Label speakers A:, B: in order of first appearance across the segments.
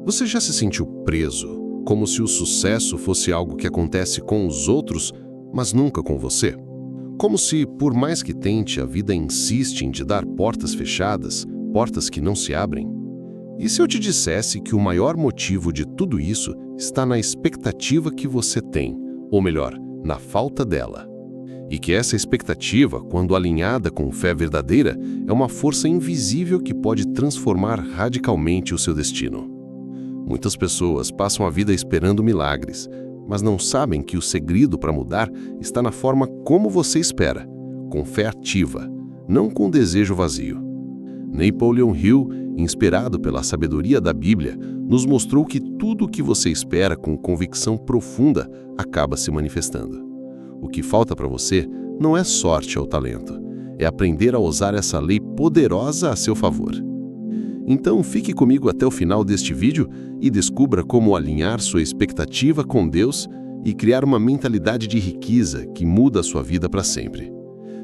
A: Você já se sentiu preso, como se o sucesso fosse algo que acontece com os outros, mas nunca com você? Como se, por mais que tente, a vida insiste em te dar portas fechadas, portas que não se abrem? E se eu te dissesse que o maior motivo de tudo isso está na expectativa que você tem, ou melhor, na falta dela? E que essa expectativa, quando alinhada com fé verdadeira, é uma força invisível que pode transformar radicalmente o seu destino. Muitas pessoas passam a vida esperando milagres, mas não sabem que o segredo para mudar está na forma como você espera, com fé ativa, não com desejo vazio. Napoleon Hill, inspirado pela sabedoria da Bíblia, nos mostrou que tudo o que você espera com convicção profunda acaba se manifestando. O que falta para você não é sorte ou talento, é aprender a usar essa lei poderosa a seu favor. Então fique comigo até o final deste vídeo e descubra como alinhar sua expectativa com Deus e criar uma mentalidade de riqueza que muda a sua vida para sempre.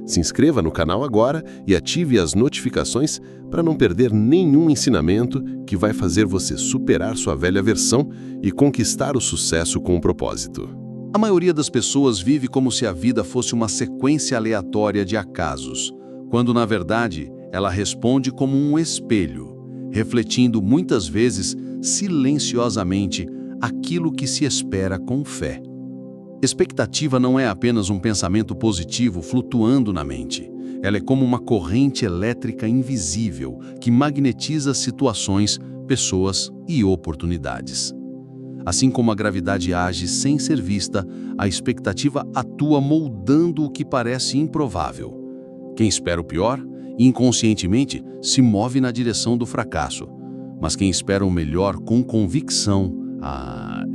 A: Se inscreva no canal agora e ative as notificações para não perder nenhum ensinamento que vai fazer você superar sua velha versão e conquistar o sucesso com um propósito.
B: A maioria das pessoas vive como se a vida fosse uma sequência aleatória de acasos, quando, na verdade, ela responde como um espelho, refletindo muitas vezes, silenciosamente, aquilo que se espera com fé. Expectativa não é apenas um pensamento positivo flutuando na mente. Ela é como uma corrente elétrica invisível que magnetiza situações, pessoas e oportunidades. Assim como a gravidade age sem ser vista, a expectativa atua moldando o que parece improvável. Quem espera o pior, inconscientemente, se move na direção do fracasso. Mas quem espera o melhor com convicção,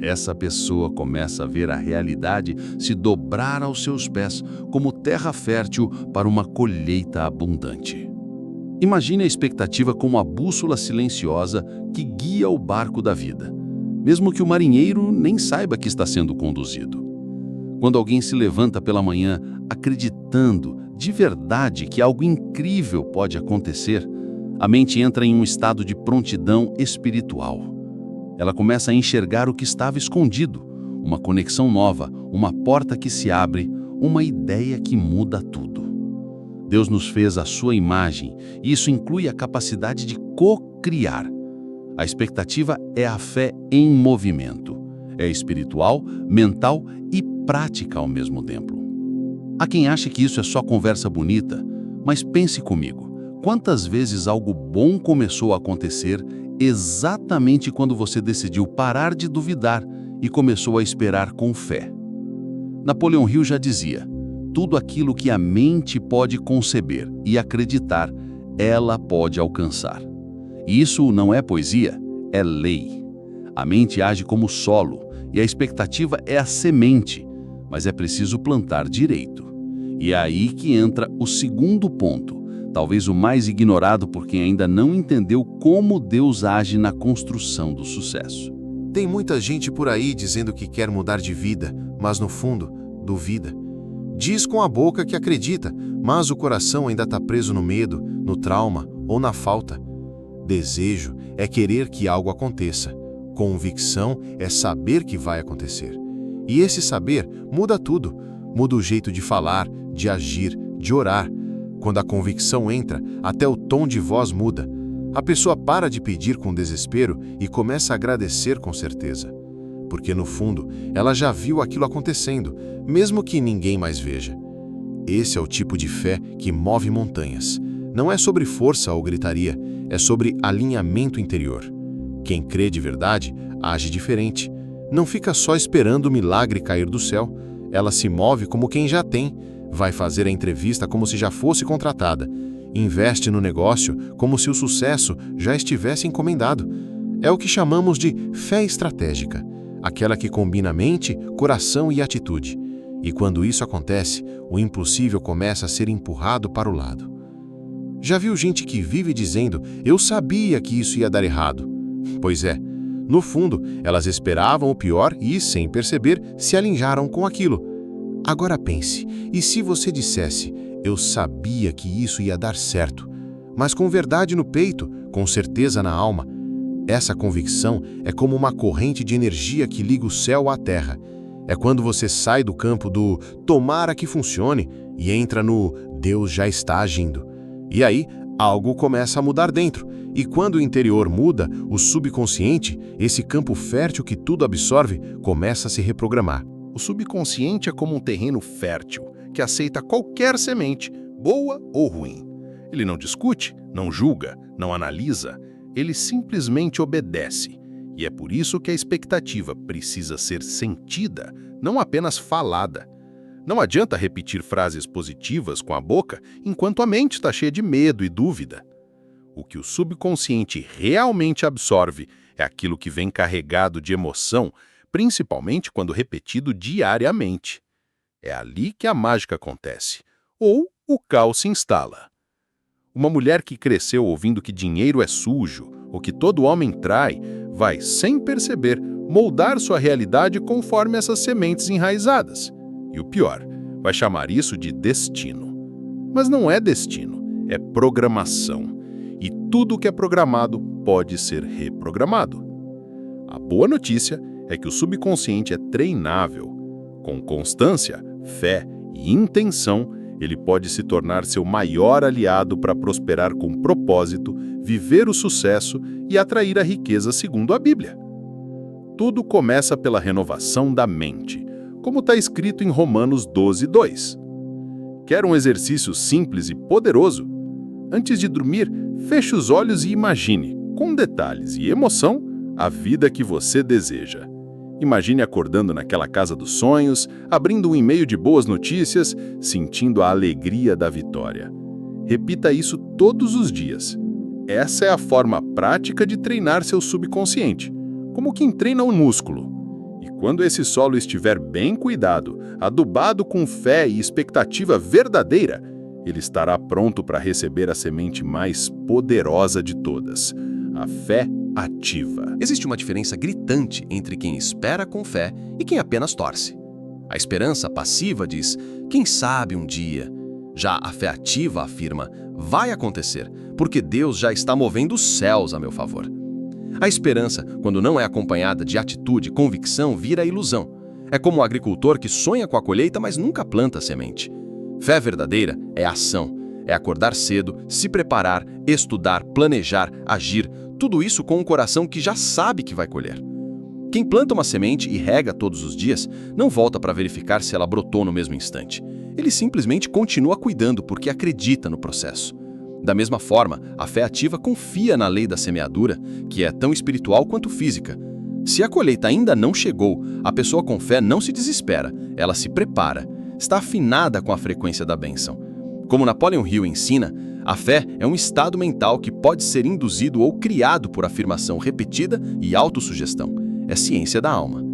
B: essa pessoa começa a ver a realidade se dobrar aos seus pés como terra fértil para uma colheita abundante. Imagine a expectativa como a bússola silenciosa que guia o barco da vida, mesmo que o marinheiro nem saiba que está sendo conduzido. Quando alguém se levanta pela manhã acreditando de verdade que algo incrível pode acontecer, a mente entra em um estado de prontidão espiritual. Ela começa a enxergar o que estava escondido, uma conexão nova, uma porta que se abre, uma ideia que muda tudo. Deus nos fez à sua imagem, e isso inclui a capacidade de co-criar. A expectativa é a fé em movimento. É espiritual, mental e prática ao mesmo tempo. Há quem ache que isso é só conversa bonita, mas pense comigo. Quantas vezes algo bom começou a acontecer exatamente quando você decidiu parar de duvidar e começou a esperar com fé? Napoleon Hill já dizia: tudo aquilo que a mente pode conceber e acreditar, ela pode alcançar. E isso não é poesia, é lei. A mente age como solo e a expectativa é a semente, mas é preciso plantar direito. E é aí que entra o segundo ponto, talvez o mais ignorado por quem ainda não entendeu como Deus age na construção do sucesso.
C: Tem muita gente por aí dizendo que quer mudar de vida, mas no fundo, duvida. Diz com a boca que acredita, mas o coração ainda está preso no medo, no trauma ou na falta. Desejo é querer que algo aconteça. Convicção é saber que vai acontecer. E esse saber muda tudo. Muda o jeito de falar, de agir, de orar. Quando a convicção entra, até o tom de voz muda. A pessoa para de pedir com desespero e começa a agradecer com certeza. Porque no fundo, ela já viu aquilo acontecendo, mesmo que ninguém mais veja. Esse é o tipo de fé que move montanhas. Não é sobre força ou gritaria, é sobre alinhamento interior. Quem crê de verdade, age diferente. Não fica só esperando o milagre cair do céu. Ela se move como quem já tem. Vai fazer a entrevista como se já fosse contratada. Investe no negócio como se o sucesso já estivesse encomendado. É o que chamamos de fé estratégica, aquela que combina mente, coração e atitude. E quando isso acontece, o impossível começa a ser empurrado para o lado. Já viu gente que vive dizendo: eu sabia que isso ia dar errado? Pois é, no fundo, elas esperavam o pior e, sem perceber, se alinharam com aquilo. Agora pense, e se você dissesse: eu sabia que isso ia dar certo, mas com verdade no peito, com certeza na alma, Essa convicção é como uma corrente de energia que liga o céu à terra. É quando você sai do campo do tomara que funcione e entra no Deus já está agindo. E aí, algo começa a mudar dentro. E quando o interior muda, o subconsciente, esse campo fértil que tudo absorve, começa a se reprogramar.
D: O subconsciente é como um terreno fértil, que aceita qualquer semente, boa ou ruim. Ele não discute, não julga, não analisa, ele simplesmente obedece. E é por isso que a expectativa precisa ser sentida, não apenas falada. Não adianta repetir frases positivas com a boca enquanto a mente está cheia de medo e dúvida. O que o subconsciente realmente absorve é aquilo que vem carregado de emoção, principalmente quando repetido diariamente. É ali que a mágica acontece, ou o caos se instala. Uma mulher que cresceu ouvindo que dinheiro é sujo ou que todo homem trai, vai, sem perceber, moldar sua realidade conforme essas sementes enraizadas. E o pior, vai chamar isso de destino. Mas não é destino, é programação. E tudo que é programado pode ser reprogramado. A boa notícia é que o subconsciente é treinável. Com constância, fé e intenção, ele pode se tornar seu maior aliado para prosperar com propósito, viver o sucesso e atrair a riqueza segundo a Bíblia. Tudo começa pela renovação da mente, como está escrito em Romanos 12:2. Quer um exercício simples e poderoso? Antes de dormir, feche os olhos e imagine, com detalhes e emoção, a vida que você deseja. Imagine acordando naquela casa dos sonhos, abrindo um e-mail de boas notícias, sentindo a alegria da vitória. Repita isso todos os dias. Essa é a forma prática de treinar seu subconsciente, como quem treina um músculo. E quando esse solo estiver bem cuidado, adubado com fé e expectativa verdadeira, ele estará pronto para receber a semente mais poderosa de todas, a fé ativa.
E: Existe uma diferença gritante entre quem espera com fé e quem apenas torce. A esperança passiva diz, quem sabe um dia. Já a fé ativa afirma, vai acontecer, porque Deus já está movendo os céus a meu favor. A esperança, quando não é acompanhada de atitude e convicção, vira ilusão. É como o agricultor que sonha com a colheita, mas nunca planta a semente. Fé verdadeira é ação, é acordar cedo, se preparar, estudar, planejar, agir, tudo isso com um coração que já sabe que vai colher. Quem planta uma semente e rega todos os dias, não volta para verificar se ela brotou no mesmo instante. Ele simplesmente continua cuidando porque acredita no processo. Da mesma forma, a fé ativa confia na lei da semeadura, que é tão espiritual quanto física. Se a colheita ainda não chegou, a pessoa com fé não se desespera, ela se prepara, está afinada com a frequência da bênção. Como Napoleon Hill ensina, a fé é um estado mental que pode ser induzido ou criado por afirmação repetida e autossugestão. É ciência da alma.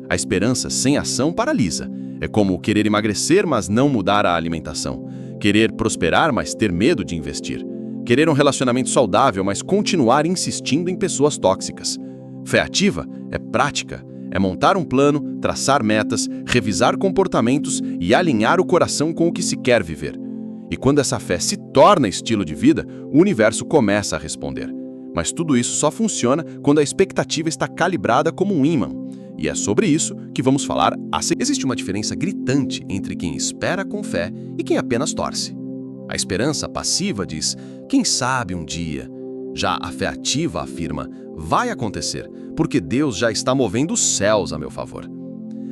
E: A esperança sem ação paralisa. É como querer emagrecer, mas não mudar a alimentação. Querer prosperar, mas ter medo de investir. Querer um relacionamento saudável, mas continuar insistindo em pessoas tóxicas. Fé ativa é prática. É montar um plano, traçar metas, revisar comportamentos e alinhar o coração com o que se quer viver. E quando essa fé se torna estilo de vida, o universo começa a responder. Mas tudo isso só funciona quando a expectativa está calibrada como um ímã. E é sobre isso que vamos falar a seguir. Existe uma diferença gritante entre quem espera com fé e quem apenas torce. A esperança passiva diz, quem sabe um dia. Já a fé ativa afirma, vai acontecer, porque Deus já está movendo os céus a meu favor.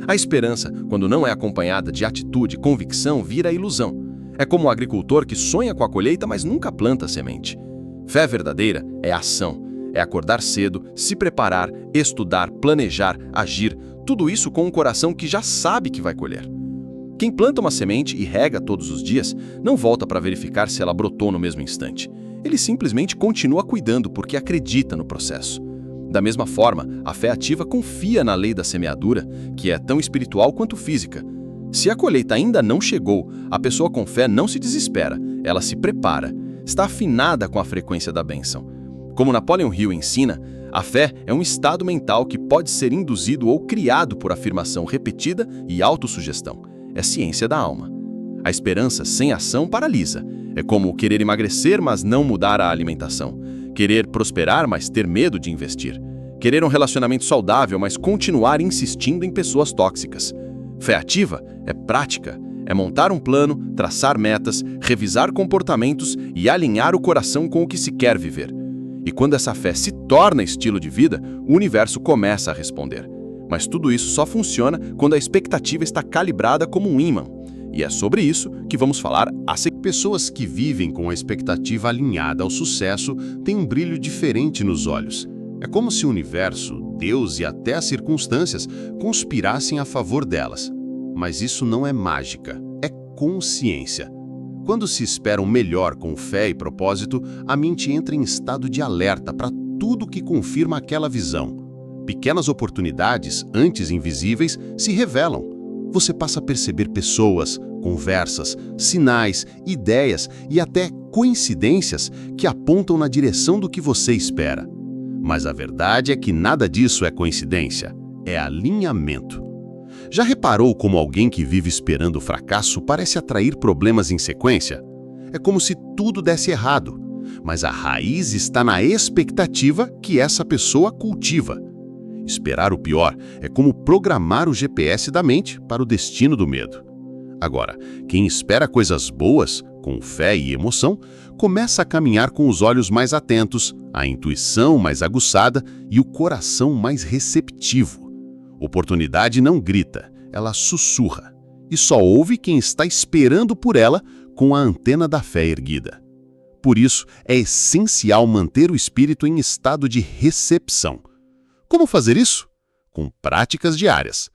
E: A esperança, quando não é acompanhada de atitude e convicção, vira ilusão. É como o agricultor que sonha com a colheita, mas nunca planta a semente. Fé verdadeira é ação, é acordar cedo, se preparar, estudar, planejar, agir, tudo isso com um coração que já sabe que vai colher. Quem planta uma semente e rega todos os dias, não volta para verificar se ela brotou no mesmo instante. Ele simplesmente continua cuidando porque acredita no processo. Da mesma forma, a fé ativa confia na lei da semeadura, que é tão espiritual quanto física. Se a colheita ainda não chegou, a pessoa com fé não se desespera, ela se prepara, está afinada com a frequência da bênção. Como Napoleon Hill ensina, a fé é um estado mental que pode ser induzido ou criado por afirmação repetida e autossugestão. É ciência da alma. A esperança sem ação paralisa. É como querer emagrecer, mas não mudar a alimentação. Querer prosperar, mas ter medo de investir. Querer um relacionamento saudável, mas continuar insistindo em pessoas tóxicas. Fé ativa é prática, é montar um plano, traçar metas, revisar comportamentos e alinhar o coração com o que se quer viver. E quando essa fé se torna estilo de vida, o universo começa a responder. Mas tudo isso só funciona quando a expectativa está calibrada como um ímã. E é sobre isso que vamos falar a seguir.
A: Pessoas que vivem com a expectativa alinhada ao sucesso têm um brilho diferente nos olhos. É como se o universo, Deus e até as circunstâncias conspirassem a favor delas. Mas isso não é mágica, é consciência. Quando se espera um melhor com fé e propósito, a mente entra em estado de alerta para tudo que confirma aquela visão. Pequenas oportunidades, antes invisíveis, se revelam. Você passa a perceber pessoas, conversas, sinais, ideias e até coincidências que apontam na direção do que você espera. Mas a verdade é que nada disso é coincidência, é alinhamento. Já reparou como alguém que vive esperando o fracasso parece atrair problemas em sequência? É como se tudo desse errado, mas a raiz está na expectativa que essa pessoa cultiva. Esperar o pior é como programar o GPS da mente para o destino do medo. Agora, quem espera coisas boas, com fé e emoção, começa a caminhar com os olhos mais atentos, a intuição mais aguçada e o coração mais receptivo. Oportunidade não grita, ela sussurra, e só ouve quem está esperando por ela com a antena da fé erguida. Por isso, é essencial manter o espírito em estado de recepção. Como fazer isso? Com práticas diárias.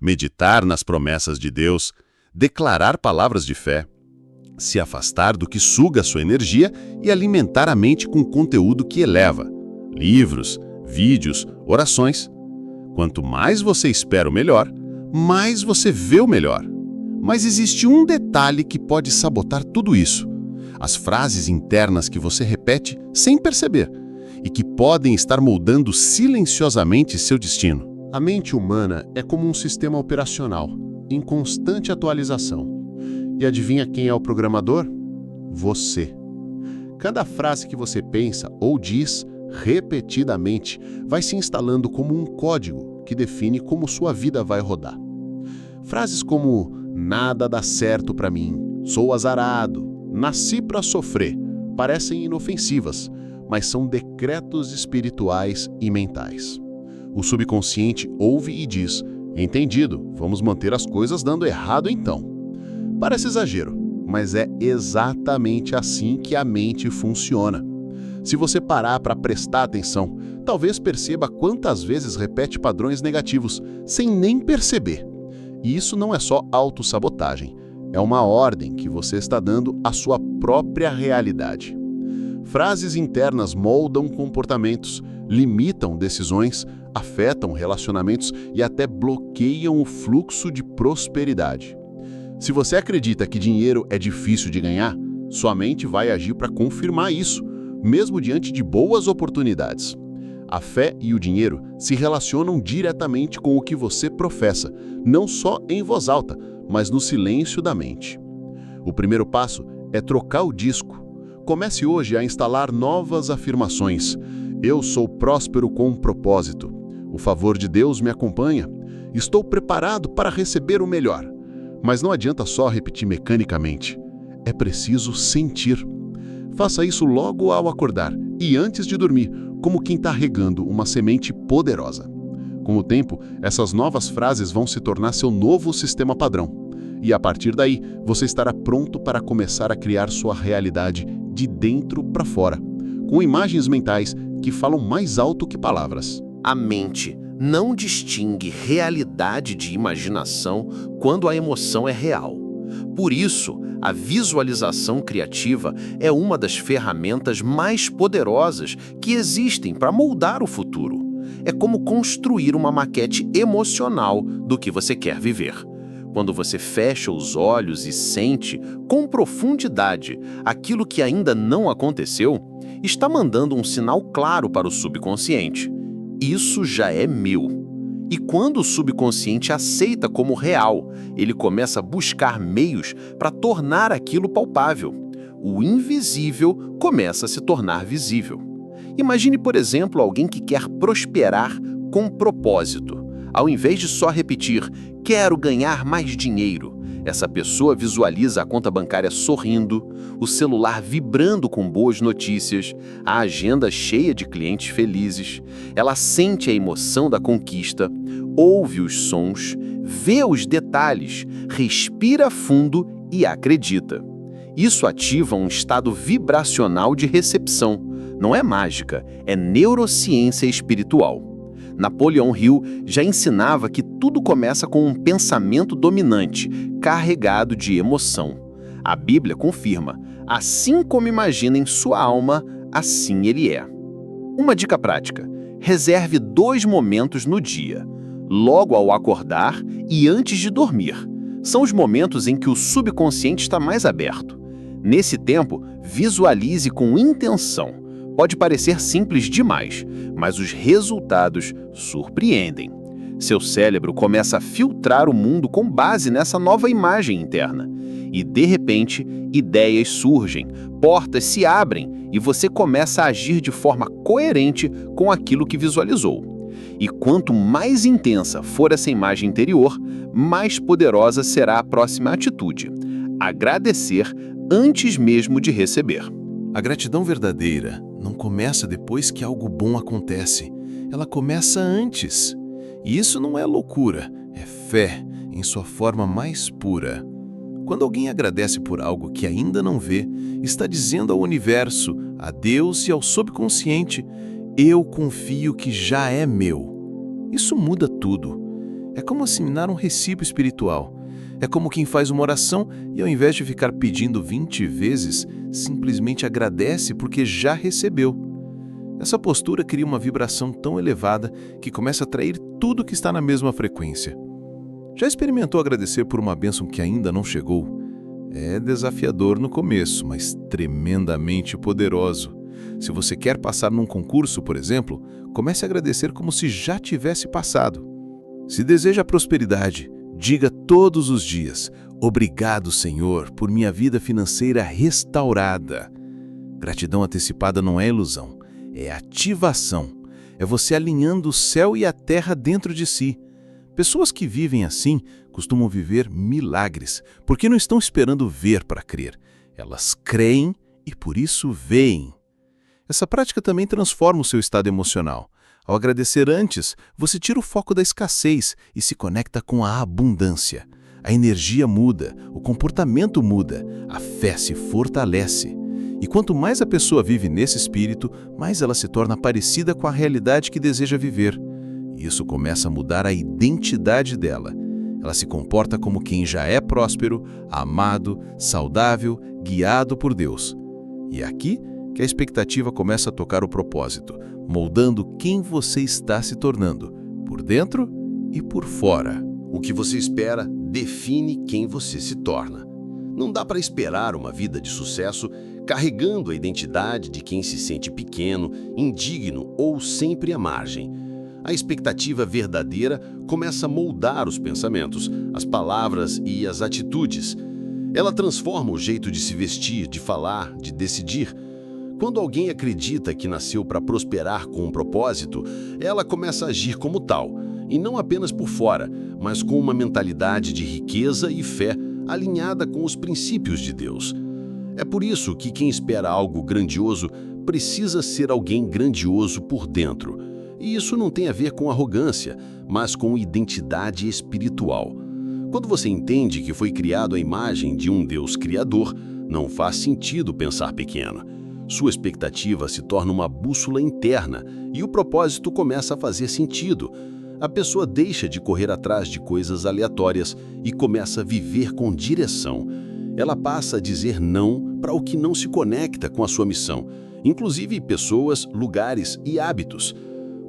A: Meditar nas promessas de Deus, declarar palavras de fé, se afastar do que suga sua energia e alimentar a mente com conteúdo que eleva. Livros, vídeos, orações. Quanto mais você espera o melhor, mais você vê o melhor. Mas existe um detalhe que pode sabotar tudo isso. As frases internas que você repete sem perceber e que podem estar moldando silenciosamente seu destino. A mente humana é como um sistema operacional, em constante atualização. E adivinha quem é o programador? Você. Cada frase que você pensa ou diz repetidamente vai se instalando como um código que define como sua vida vai rodar. Frases como "nada dá certo para mim", "sou azarado", "nasci para sofrer" parecem inofensivas, mas são decretos espirituais e mentais. O subconsciente ouve e diz: "Entendido, vamos manter as coisas dando errado então". Parece exagero, mas é exatamente assim que a mente funciona. Se você parar para prestar atenção, talvez perceba quantas vezes repete padrões negativos, sem nem perceber. E isso não é só autossabotagem, é uma ordem que você está dando à sua própria realidade. Frases internas moldam comportamentos, limitam decisões, afetam relacionamentos e até bloqueiam o fluxo de prosperidade. Se você acredita que dinheiro é difícil de ganhar, sua mente vai agir para confirmar isso, mesmo diante de boas oportunidades. A fé e o dinheiro se relacionam diretamente com o que você professa, não só em voz alta, mas no silêncio da mente. O primeiro passo é trocar o disco. Comece hoje a instalar novas afirmações. Eu sou próspero com um propósito. O favor de Deus me acompanha. Estou preparado para receber o melhor. Mas não adianta só repetir mecanicamente. É preciso sentir. Faça isso logo ao acordar e antes de dormir, como quem está regando uma semente poderosa. Com o tempo, essas novas frases vão se tornar seu novo sistema padrão. E a partir daí, você estará pronto para começar a criar sua realidade de dentro para fora, com imagens mentais que falam mais alto que palavras.
D: A mente não distingue realidade de imaginação quando a emoção é real. Por isso, a visualização criativa é uma das ferramentas mais poderosas que existem para moldar o futuro. É como construir uma maquete emocional do que você quer viver. Quando você fecha os olhos e sente, com profundidade, aquilo que ainda não aconteceu, está mandando um sinal claro para o subconsciente. Isso já é meu. E quando o subconsciente aceita como real, ele começa a buscar meios para tornar aquilo palpável. O invisível começa a se tornar visível.
F: Imagine, por exemplo, alguém que quer prosperar com propósito. Ao invés de só repetir, quero ganhar mais dinheiro, essa pessoa visualiza a conta bancária sorrindo, o celular vibrando com boas notícias, a agenda cheia de clientes felizes. Ela sente a emoção da conquista, ouve os sons, vê os detalhes, respira fundo e acredita. Isso ativa um estado vibracional de recepção. Não é mágica, é neurociência espiritual. Napoleão Hill já ensinava que tudo começa com um pensamento dominante, carregado de emoção. A Bíblia confirma, assim como imagina em sua alma, assim ele é. Uma dica prática: reserve 2 momentos no dia, logo ao acordar e antes de dormir. São os momentos em que o subconsciente está mais aberto. Nesse tempo, visualize com intenção. Pode parecer simples demais, mas os resultados surpreendem. Seu cérebro começa a filtrar o mundo com base nessa nova imagem interna. E, de repente, ideias surgem, portas se abrem e você começa a agir de forma coerente com aquilo que visualizou. E quanto mais intensa for essa imagem interior, mais poderosa será a próxima atitude: agradecer antes mesmo de receber.
C: A gratidão verdadeira não começa depois que algo bom acontece. Ela começa antes. E isso não é loucura, é fé em sua forma mais pura. Quando alguém agradece por algo que ainda não vê, está dizendo ao universo, a Deus e ao subconsciente: eu confio que já é meu. Isso muda tudo. É como assinar um recibo espiritual. É como quem faz uma oração e, ao invés de ficar pedindo 20 vezes, simplesmente agradece porque já recebeu. Essa postura cria uma vibração tão elevada que começa a atrair tudo que está na mesma frequência. Já experimentou agradecer por uma bênção que ainda não chegou? É desafiador no começo, mas tremendamente poderoso. Se você quer passar num concurso, por exemplo, comece a agradecer como se já tivesse passado. Se deseja prosperidade, diga todos os dias: obrigado, Senhor, por minha vida financeira restaurada. Gratidão antecipada não é ilusão, é ativação. É você alinhando o céu e a terra dentro de si. Pessoas que vivem assim costumam viver milagres, porque não estão esperando ver para crer. Elas creem e por isso veem. Essa prática também transforma o seu estado emocional. Ao agradecer antes, você tira o foco da escassez e se conecta com a abundância. A energia muda, o comportamento muda, a fé se fortalece. E quanto mais a pessoa vive nesse espírito, mais ela se torna parecida com a realidade que deseja viver. E isso começa a mudar a identidade dela. Ela se comporta como quem já é próspero, amado, saudável, guiado por Deus. E é aqui que a expectativa começa a tocar o propósito, moldando quem você está se tornando, por dentro e por fora.
A: O que você espera define quem você se torna. Não dá para esperar uma vida de sucesso carregando a identidade de quem se sente pequeno, indigno ou sempre à margem. A expectativa verdadeira começa a moldar os pensamentos, as palavras e as atitudes. Ela transforma o jeito de se vestir, de falar, de decidir. Quando alguém acredita que nasceu para prosperar com um propósito, ela começa a agir como tal, e não apenas por fora, mas com uma mentalidade de riqueza e fé alinhada com os princípios de Deus. É por isso que quem espera algo grandioso precisa ser alguém grandioso por dentro. E isso não tem a ver com arrogância, mas com identidade espiritual. Quando você entende que foi criado à imagem de um Deus criador, não faz sentido pensar pequeno. Sua expectativa se torna uma bússola interna e o propósito começa a fazer sentido. A pessoa deixa de correr atrás de coisas aleatórias e começa a viver com direção. Ela passa a dizer não para o que não se conecta com a sua missão, inclusive pessoas, lugares e hábitos.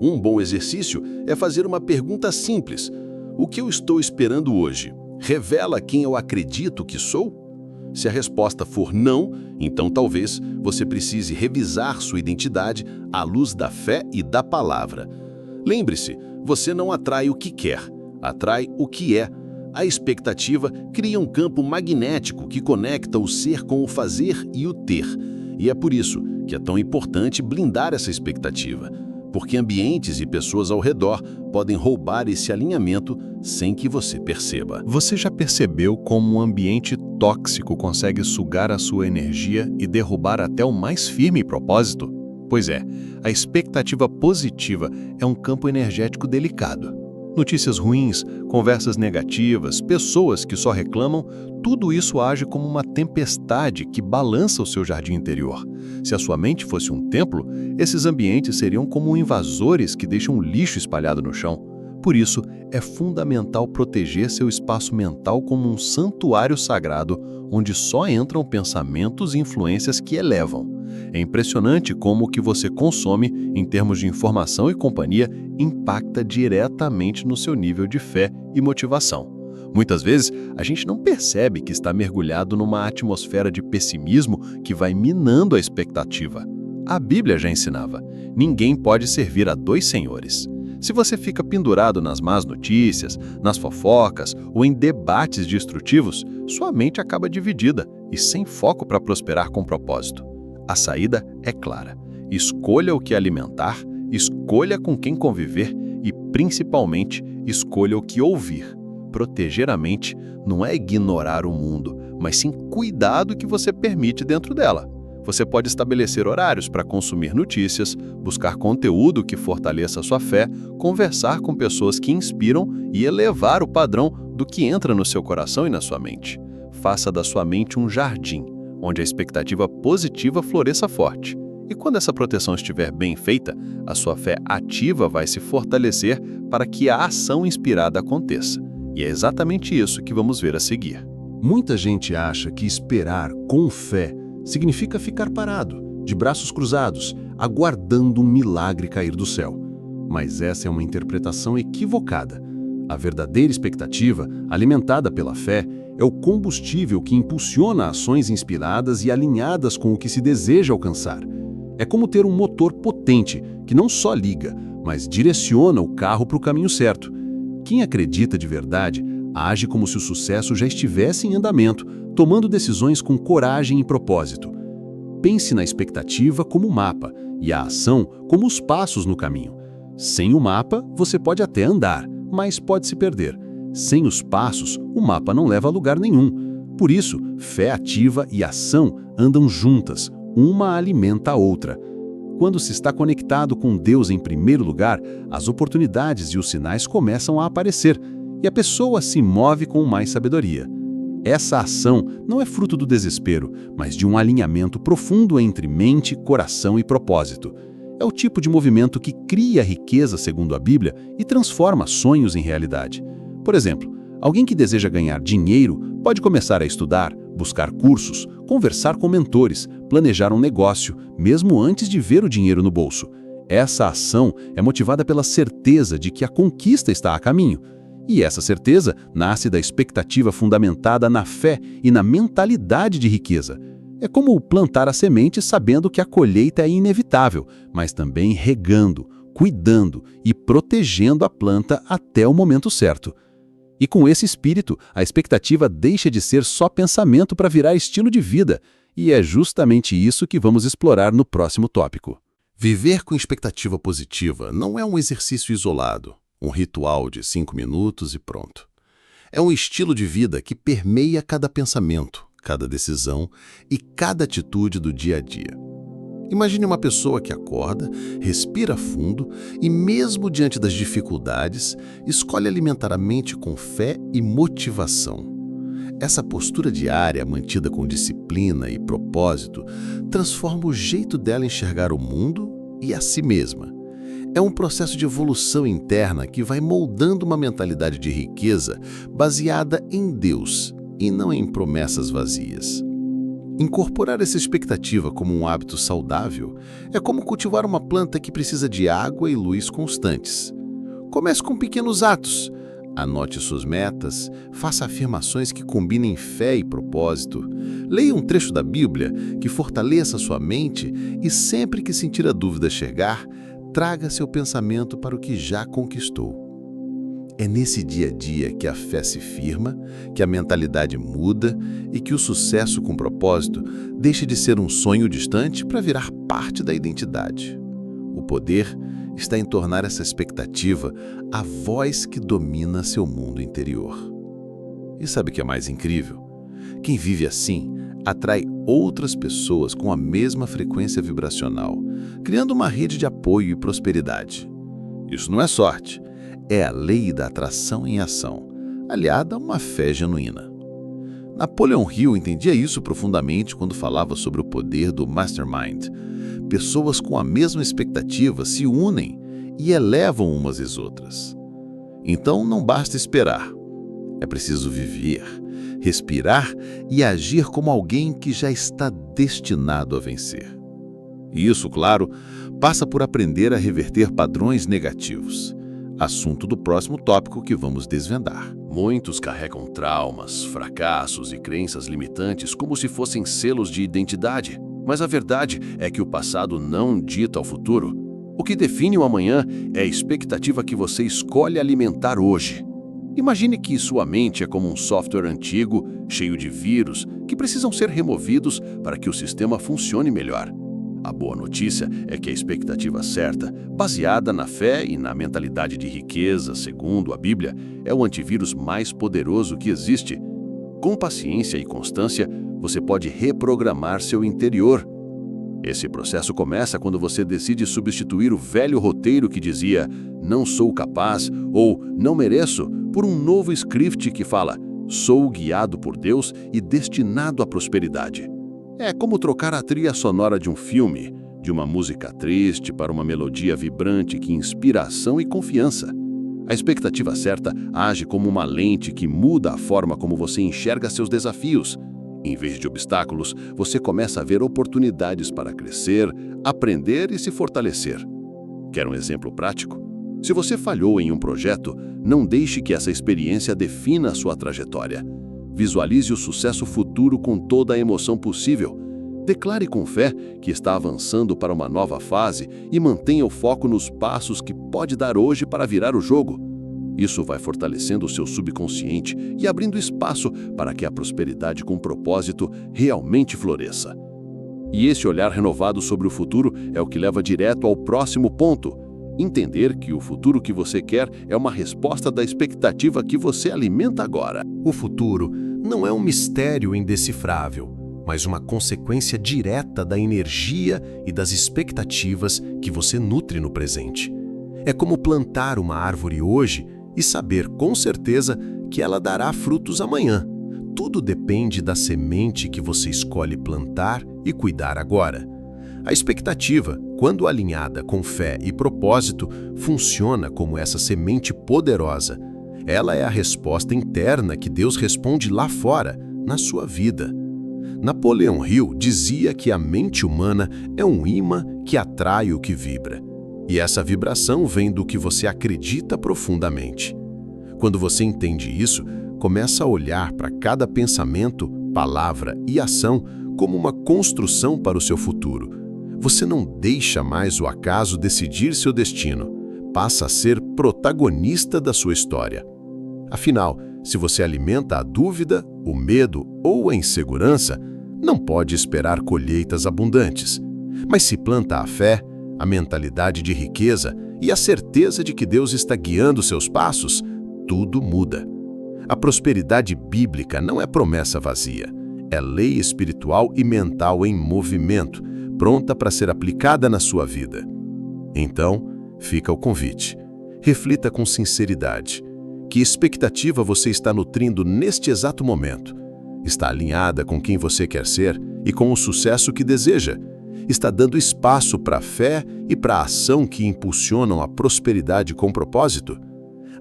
A: Um bom exercício é fazer uma pergunta simples: o que eu estou esperando hoje revela quem eu acredito que sou? Se a resposta for não, então talvez você precise revisar sua identidade à luz da fé e da palavra. Lembre-se, você não atrai o que quer, atrai o que é. A expectativa cria um campo magnético que conecta o ser com o fazer e o ter.
B: E é por isso que é tão importante blindar essa expectativa, porque ambientes e pessoas ao redor podem roubar esse alinhamento sem que você perceba.
D: Você já percebeu como um ambiente tóxico consegue sugar a sua energia e derrubar até o mais firme propósito? Pois é, a expectativa positiva é um campo energético delicado. Notícias ruins, conversas negativas, pessoas que só reclamam, tudo isso age como uma tempestade que balança o seu jardim interior. Se a sua mente fosse um templo, esses ambientes seriam como invasores que deixam lixo espalhado no chão. Por isso, é fundamental proteger seu espaço mental como um santuário sagrado, onde só entram pensamentos e influências que elevam. É impressionante como o que você consome, em termos de informação e companhia, impacta diretamente no seu nível de fé e motivação. Muitas vezes, a gente não percebe que está mergulhado numa atmosfera de pessimismo que vai minando a expectativa. A Bíblia já ensinava: ninguém pode servir a dois senhores. Se você fica pendurado nas más notícias, nas fofocas ou em debates destrutivos, sua mente acaba dividida e sem foco para prosperar com propósito. A saída é clara. Escolha o que alimentar, escolha com quem conviver e, principalmente, escolha o que ouvir. Proteger a mente não é ignorar o mundo, mas sim cuidar do que você permite dentro dela. Você pode estabelecer horários para consumir notícias, buscar conteúdo que fortaleça a sua fé, conversar com pessoas que inspiram e elevar o padrão do que entra no seu coração e na sua mente. Faça da sua mente um jardim, onde a expectativa positiva floresça forte. E quando essa proteção estiver bem feita, a sua fé ativa vai se fortalecer para que a ação inspirada aconteça. E é exatamente isso que vamos ver a seguir.
B: Muita gente acha que esperar com fé significa ficar parado, de braços cruzados, aguardando um milagre cair do céu. Mas essa é uma interpretação equivocada. A verdadeira expectativa, alimentada pela fé, é o combustível que impulsiona ações inspiradas e alinhadas com o que se deseja alcançar. É como ter um motor potente que não só liga, mas direciona o carro para o caminho certo. Quem acredita de verdade age como se o sucesso já estivesse em andamento, tomando decisões com coragem e propósito. Pense na expectativa como mapa e a ação como os passos no caminho. Sem o mapa, você pode até andar, mas pode se perder. Sem os passos, o mapa não leva a lugar nenhum. Por isso, fé ativa e ação andam juntas, uma alimenta a outra. Quando se está conectado com Deus em primeiro lugar, as oportunidades e os sinais começam a aparecer, e a pessoa se move com mais sabedoria. Essa ação não é fruto do desespero, mas de um alinhamento profundo entre mente, coração e propósito. É o tipo de movimento que cria riqueza, segundo a Bíblia, e transforma sonhos em realidade. Por exemplo, alguém que deseja ganhar dinheiro pode começar a estudar, buscar cursos, conversar com mentores, planejar um negócio, mesmo antes de ver o dinheiro no bolso. Essa ação é motivada pela certeza de que a conquista está a caminho. E essa certeza nasce da expectativa fundamentada na fé e na mentalidade de riqueza. É como plantar a semente sabendo que a colheita é inevitável, mas também regando, cuidando e protegendo a planta até o momento certo. E com esse espírito, a expectativa deixa de ser só pensamento para virar estilo de vida. E é justamente isso que vamos explorar no próximo tópico.
A: Viver com expectativa positiva não é um exercício isolado, um ritual de 5 minutos e pronto. É um estilo de vida que permeia cada pensamento, cada decisão e cada atitude do dia a dia. Imagine uma pessoa que acorda, respira fundo e, mesmo diante das dificuldades, escolhe alimentar a mente com fé e motivação. Essa postura diária, mantida com disciplina e propósito, transforma o jeito dela enxergar o mundo e a si mesma. É um processo de evolução interna que vai moldando uma mentalidade de riqueza baseada em Deus e não em promessas vazias. Incorporar essa expectativa como um hábito saudável é como cultivar uma planta que precisa de água e luz constantes. Comece com pequenos atos. Anote suas metas, faça afirmações que combinem fé e propósito. Leia um trecho da Bíblia que fortaleça sua mente e, sempre que sentir a dúvida chegar, traga seu pensamento para o que já conquistou.
C: É nesse dia a dia que a fé se firma, que a mentalidade muda e que o sucesso com propósito deixa de ser um sonho distante para virar parte da identidade. O poder está em tornar essa expectativa a voz que domina seu mundo interior. E sabe o que é mais incrível? Quem vive assim atrai outras pessoas com a mesma frequência vibracional, criando uma rede de apoio e prosperidade. Isso não é sorte, é a lei da atração em ação, aliada a uma fé genuína. Napoleon Hill entendia isso profundamente quando falava sobre o poder do mastermind. Pessoas com a mesma expectativa se unem e elevam umas às outras. Então não basta esperar, é preciso viver, respirar e agir como alguém que já está destinado a vencer. E isso, claro, passa por aprender a reverter padrões negativos. Assunto do próximo tópico que vamos desvendar.
A: Muitos carregam traumas, fracassos e crenças limitantes como se fossem selos de identidade. Mas a verdade é que o passado não dita o futuro. O que define o amanhã é a expectativa que você escolhe alimentar hoje. Imagine que sua mente é como um software antigo, cheio de vírus, que precisam ser removidos para que o sistema funcione melhor. A boa notícia é que a expectativa certa, baseada na fé e na mentalidade de riqueza, segundo a Bíblia, é o antivírus mais poderoso que existe. Com paciência e constância, você pode reprogramar seu interior. Esse processo começa quando você decide substituir o velho roteiro que dizia "não sou capaz" ou "não mereço" por um novo script que fala "sou guiado por Deus e destinado à prosperidade". É como trocar a trilha sonora de um filme, de uma música triste para uma melodia vibrante que inspira ação e confiança. A expectativa certa age como uma lente que muda a forma como você enxerga seus desafios. Em vez de obstáculos, você começa a ver oportunidades para crescer, aprender e se fortalecer. Quer um exemplo prático? Se você falhou em um projeto, não deixe que essa experiência defina a sua trajetória. Visualize o sucesso futuro com toda a emoção possível. Declare com fé que está avançando para uma nova fase e mantenha o foco nos passos que pode dar hoje para virar o jogo. Isso vai fortalecendo o seu subconsciente e abrindo espaço para que a prosperidade com propósito realmente floresça. E esse olhar renovado sobre o futuro é o que leva direto ao próximo ponto. Entender que o futuro que você quer é uma resposta da expectativa que você alimenta agora.
G: O futuro não é um mistério indecifrável, mas uma consequência direta da energia e das expectativas que você nutre no presente. É como plantar uma árvore hoje e saber com certeza que ela dará frutos amanhã. Tudo depende da semente que você escolhe plantar e cuidar agora. A expectativa, quando alinhada com fé e propósito, funciona como essa semente poderosa. Ela é a resposta interna que Deus responde lá fora, na sua vida. Napoleon Hill dizia que a mente humana é um imã que atrai o que vibra. E essa vibração vem do que você acredita profundamente. Quando você entende isso, começa a olhar para cada pensamento, palavra e ação como uma construção para o seu futuro. Você não deixa mais o acaso decidir seu destino, passa a ser protagonista da sua história. Afinal, se você alimenta a dúvida, o medo ou a insegurança, não pode esperar colheitas abundantes. Mas se planta a fé, a mentalidade de riqueza e a certeza de que Deus está guiando seus passos, tudo muda. A prosperidade bíblica não é promessa vazia, é lei espiritual e mental em movimento, pronta para ser aplicada na sua vida. Então, fica o convite. Reflita com sinceridade. Que expectativa você está nutrindo neste exato momento? Está alinhada com quem você quer ser e com o sucesso que deseja? Está dando espaço para a fé e para a ação que impulsionam a prosperidade com propósito?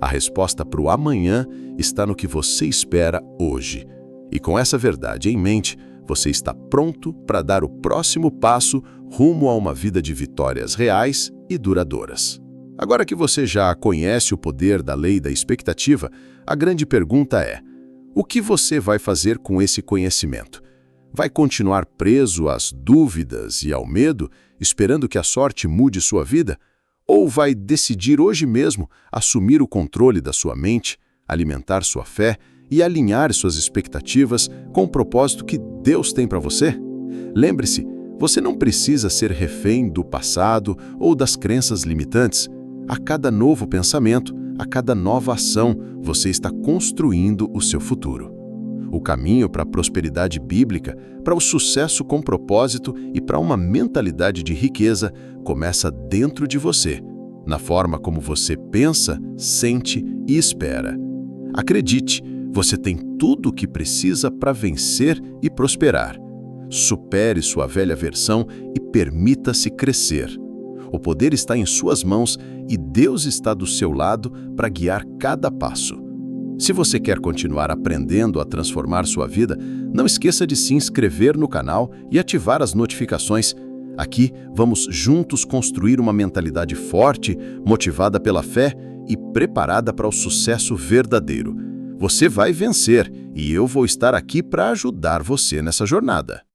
G: A resposta para o amanhã está no que você espera hoje. E com essa verdade em mente, você está pronto para dar o próximo passo rumo a uma vida de vitórias reais e duradouras. Agora que você já conhece o poder da lei da expectativa, a grande pergunta é: o que você vai fazer com esse conhecimento? Vai continuar preso às dúvidas e ao medo, esperando que a sorte mude sua vida?
C: Ou vai decidir hoje mesmo assumir o controle da sua mente, alimentar sua fé e alinhar suas expectativas com o propósito que Deus tem para você? Lembre-se, você não precisa ser refém do passado ou das crenças limitantes. A cada novo pensamento, a cada nova ação, você está construindo o seu futuro. O caminho para a prosperidade bíblica, para o sucesso com propósito e para uma mentalidade de riqueza começa dentro de você, na forma como você pensa, sente e espera. Acredite, você tem tudo o que precisa para vencer e prosperar. Supere sua velha versão e permita-se crescer. O poder está em suas mãos e Deus está do seu lado para guiar cada passo. Se você quer continuar aprendendo a transformar sua vida, não esqueça de se inscrever no canal e ativar as notificações. Aqui, vamos juntos construir uma mentalidade forte, motivada pela fé e preparada para o sucesso verdadeiro. Você vai vencer e eu vou estar aqui para ajudar você nessa jornada.